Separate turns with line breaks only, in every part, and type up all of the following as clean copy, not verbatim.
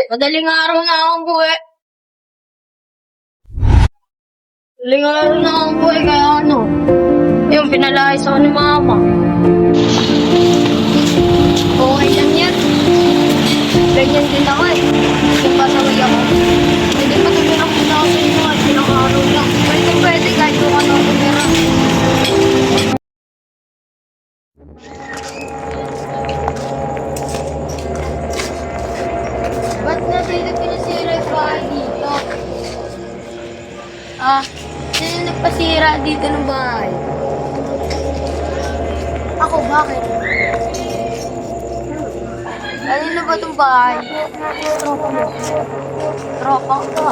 Madaling araw na akong buwi. Madaling araw na akong buwi, kaya ano, yung pinalayas ako ni mama. Okay lang yan. Ganyan din ako eh. Yung pasaway ako. Pwede pa tumira ko na ako sa inyo at ilang araw lang. Pwede kahit kung ano tumira. Ba't natin pinasira yung bahay dito? Sino nagpasira dito ng bahay? Ako, bakit? Kanino ba itong bahay? Tropa mo. Tropa ko.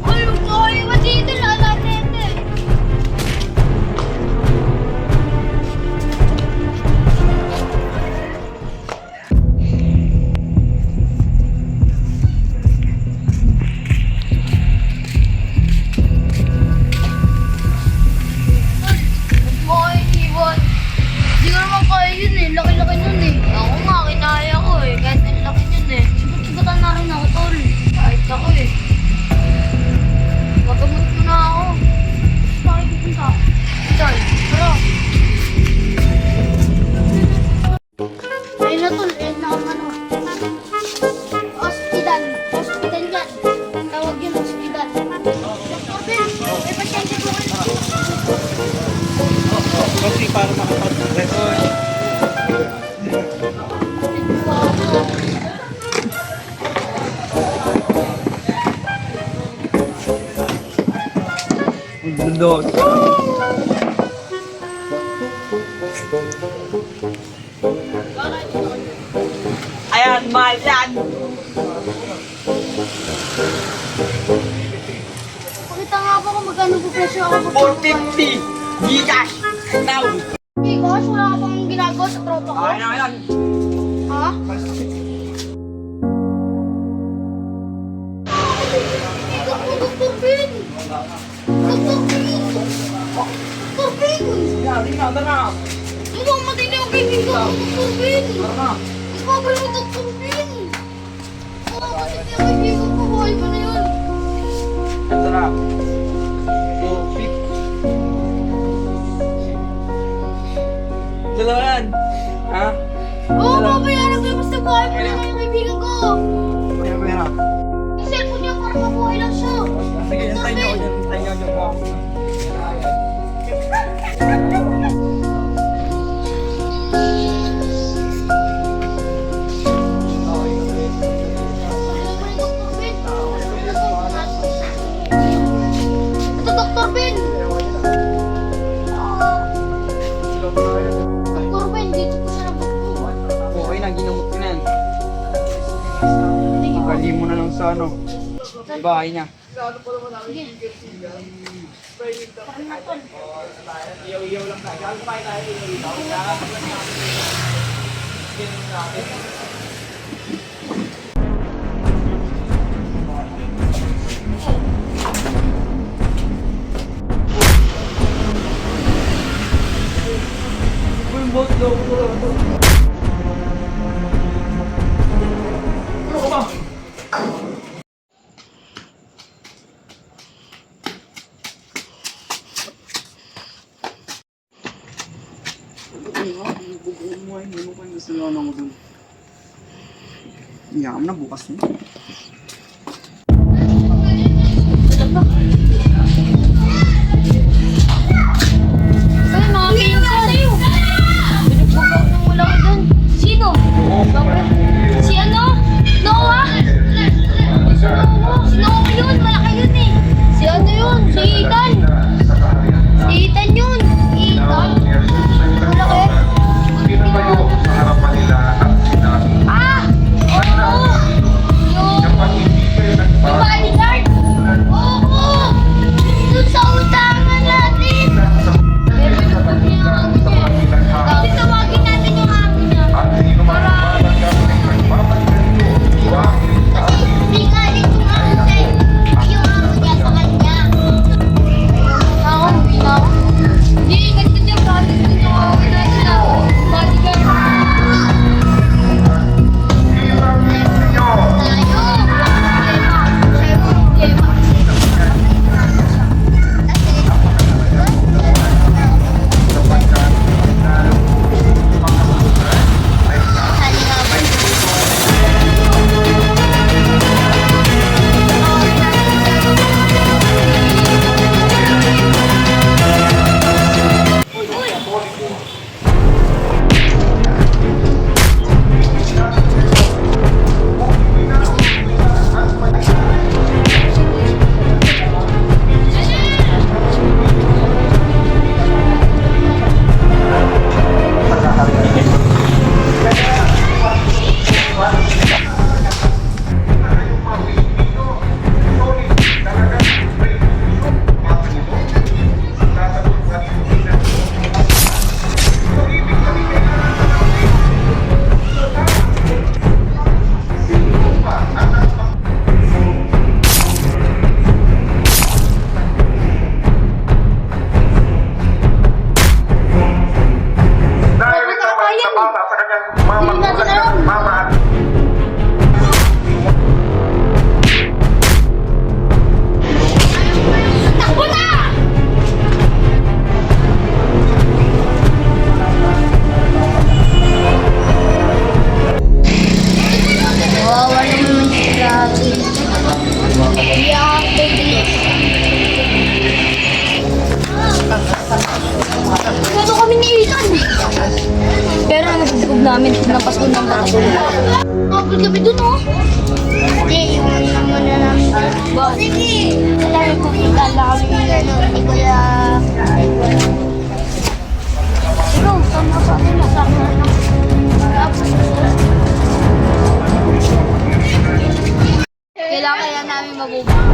Ay, buhay ba dito? Lalatete. Laki-laki nun eh. Ako nga, kinaya ko eh. Kahit ang laki nun eh. Sigot-sigutan na rin ako, tol. Kahit ako eh. Gagamot mo na ako. Bakit pupunta? Tol, tara. Ayun na tol, ayun na ang ano. Hospital. Hospital yan. Tawag yun, hospital. Hospital. May pasyente po kayo.
Kasi para makapag-record. Dos. Ayan, mahal yan.
Pakita nga po kung magkano po presyo ako.
450. Gcash. Now.
Hey, gosh, wala ka pang ginagawa sa tropa ko.
Ayan, ayan.
Ha? Dr. Pin! Dr. Pin! Dr. Pin!
Hindi na, tara.
Ano ang matindi ang kaibigan ko, Dr. Pin?
Tara.
Ikaw ba yung Dr. Pin? Oo, matindi ang kaibigan ko. Buhay ba na yun?
Tara. 450. Dalawa yan. Ha?
Oo, babayaran ko yung basta buhay pa na yung kaibigan ko.
Pera.
Yung cellphone niya para mabuhay lang siya.
Sige, hintayin niyo ako dyan. Hintayin niyo ako.
Ito, Dr. Ben! Dr. Ben, dito po siya nabugto.
Okay na, ginamot ko na yan. Bali mo na lang sa ano. Bahay niya.
Sige.
Iyam na bukas na.
Ay, mga pinsan! Binugbog ng wala ko dun. Sino? Bakit? Si ano? Noah? Si Noah? Si Noah yun! Malaki yun eh! Si ano yun? Si Ethan! Si Ethan yun! Ethan? Malaki?
Pinunayo sa harapan nila at sinabi,
Ah! Oo! Yung Napasko ng bato. Kapag gabi dun, oh.
Hindi, yung muna namin.
Ba?
Sige! Wala rin pupunta lang kami ni Kuya.
Ikaw, sama sa akin. Sama na. Kailangan kaya namin mabubuhay.